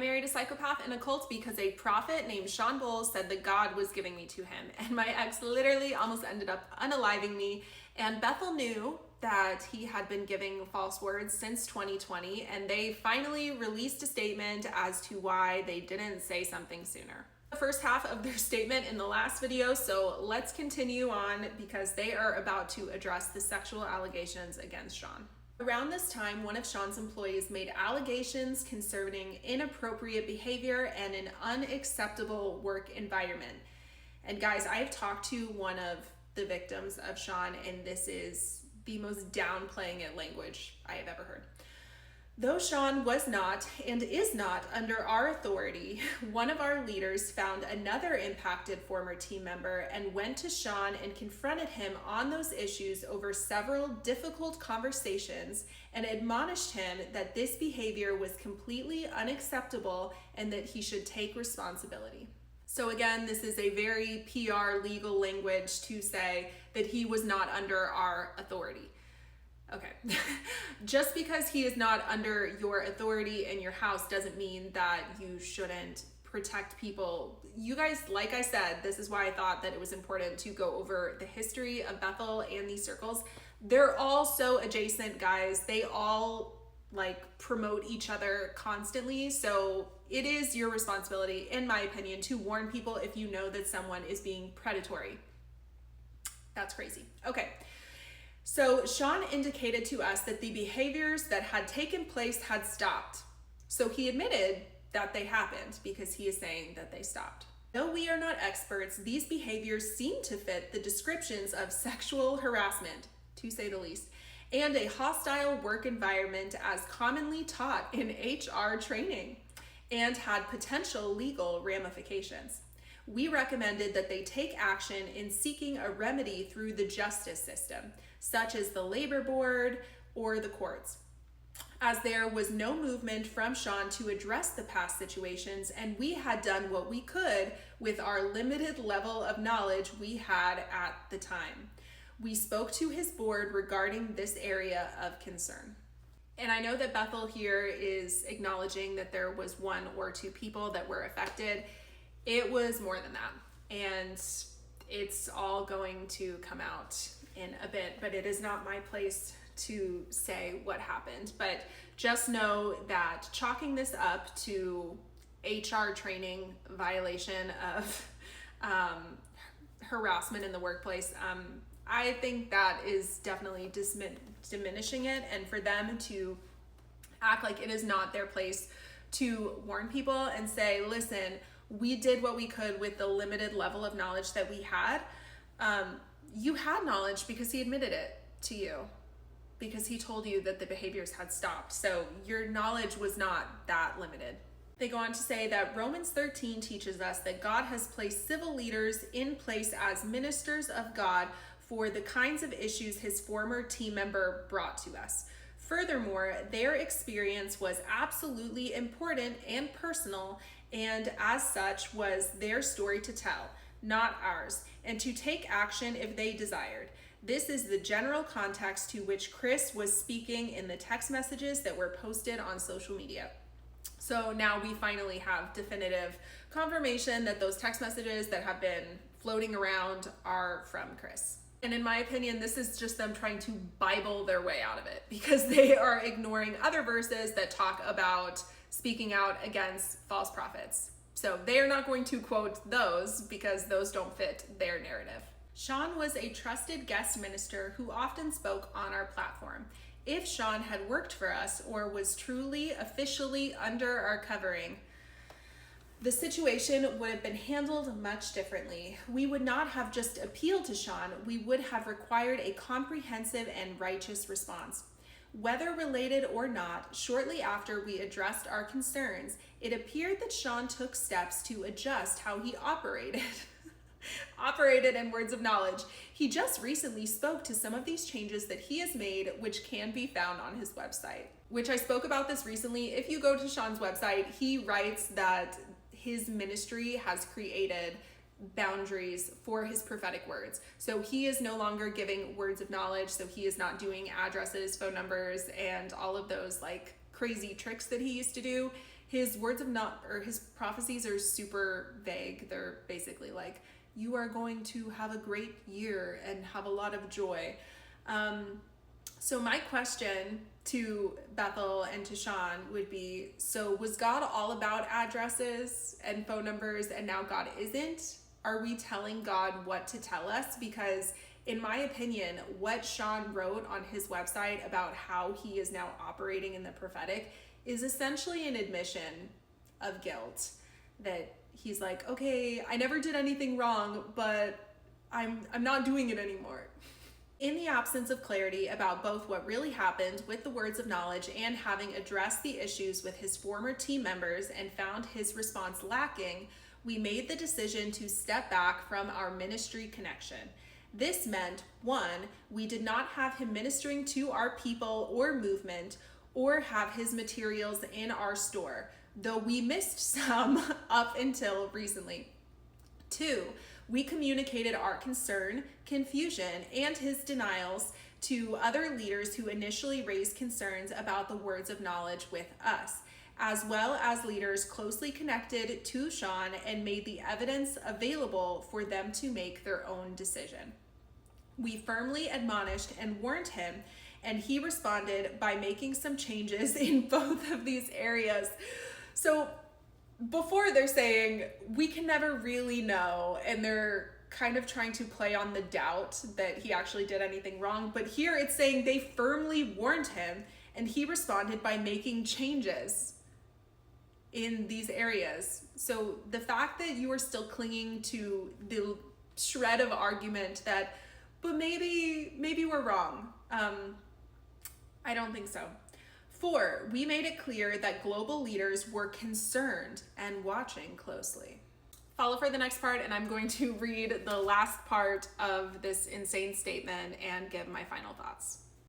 married a psychopath in a cult because a prophet named Shawn Bolz said that God was giving me to him. And my ex literally almost ended up unaliving me. And Bethel knew that he had been giving false words since 2020. And they finally released a statement as to why they didn't say something sooner. The first half of their statement in the last video, so let's continue on because they are about to address the sexual allegations against Shawn. Around this time, one of Shawn's employees made allegations concerning inappropriate behavior and an unacceptable work environment. And guys, I've talked to one of the victims of Shawn, and this is the most downplaying it language I have ever heard. Though Shawn was not and is not under our authority, one of our leaders found another impacted former team member and went to Shawn and confronted him on those issues over several difficult conversations and admonished him that this behavior was completely unacceptable and that he should take responsibility. So again, this is a very PR legal language to say that he was not under our authority. Okay, just because he is not under your authority in your house doesn't mean that you shouldn't protect people. You guys, like I said, this is why I thought that it was important to go over the history of Bethel and these circles. They're all so adjacent, guys. They all like promote each other constantly. So it is your responsibility, in my opinion, to warn people if you know that someone is being predatory. That's crazy. Okay. So Shawn indicated to us that the behaviors that had taken place had stopped. So he admitted that they happened because he is saying that they stopped. Though we are not experts, these behaviors seem to fit the descriptions of sexual harassment, to say the least, and a hostile work environment as commonly taught in HR training, and had potential legal ramifications. We recommended that they take action in seeking a remedy through the justice system, such as the labor board or the courts, as there was no movement from Shawn to address the past situations, and we had done what we could with our limited level of knowledge we had at the time. We spoke to his board regarding this area of concern. And I know that Bethel here is acknowledging that there was one or two people that were affected. It was more than that, and it's all going to come out in a bit, but it is not my place to say what happened. But just know that chalking this up to HR training violation of harassment in the workplace, I think that is definitely diminishing it, and for them to act like it is not their place to warn people and say, listen, we did what we could with the limited level of knowledge that we had. You had knowledge because he admitted it to you, because he told you that the behaviors had stopped. So your knowledge was not that limited. They go on to say that Romans 13 teaches us that God has placed civil leaders in place as ministers of God for the kinds of issues his former team member brought to us. Furthermore, their experience was absolutely important and personal, and as such was their story to tell, not ours, and to take action if they desired. This is the general context to which Chris was speaking in the text messages that were posted on social media. So now we finally have definitive confirmation that those text messages that have been floating around are from Chris. And in my opinion, this is just them trying to Bible their way out of it, because they are ignoring other verses that talk about speaking out against false prophets. So they are not going to quote those because those don't fit their narrative. Shawn was a trusted guest minister who often spoke on our platform. If Shawn had worked for us or was truly officially under our covering, the situation would have been handled much differently. We would not have just appealed to Shawn, we would have required a comprehensive and righteous response. Whether related or not, shortly after we addressed our concerns, it appeared that Shawn took steps to adjust how he operated. Operated in words of knowledge. He just recently spoke to some of these changes that he has made, which can be found on his website, which I spoke about this recently. If you go to Shawn's website, he writes that his ministry has created boundaries for his prophetic words. So he is no longer giving words of knowledge. So he is not doing addresses, phone numbers, and all of those like crazy tricks that he used to do. his his prophecies are super vague. They're basically like, you are going to have a great year and have a lot of joy. So my question to Bethel and to Shawn would be, so was God all about addresses and phone numbers and now God isn't? Are we telling God what to tell us? Because in my opinion, what Shawn wrote on his website about how he is now operating in the prophetic is essentially an admission of guilt. That he's like, okay, I never did anything wrong, but I'm not doing it anymore. In the absence of clarity about both what really happened with the words of knowledge and having addressed the issues with his former team members and found his response lacking, we made the decision to step back from our ministry connection. This meant, 1, we did not have him ministering to our people or movement or have his materials in our store, though we missed some up until recently. 2, we communicated our concern, confusion, and his denials to other leaders who initially raised concerns about the words of knowledge with us, as well as leaders closely connected to Shawn, and made the evidence available for them to make their own decision. We firmly admonished and warned him, and he responded by making some changes in both of these areas. So before they're saying, we can never really know, and they're kind of trying to play on the doubt that he actually did anything wrong. But here it's saying they firmly warned him, and he responded by making changes in these areas. So the fact that you are still clinging to the shred of argument that, but maybe we're wrong. I don't think so. 4, we made it clear that global leaders were concerned and watching closely. Follow for the next part, and I'm going to read the last part of this insane statement and give my final thoughts.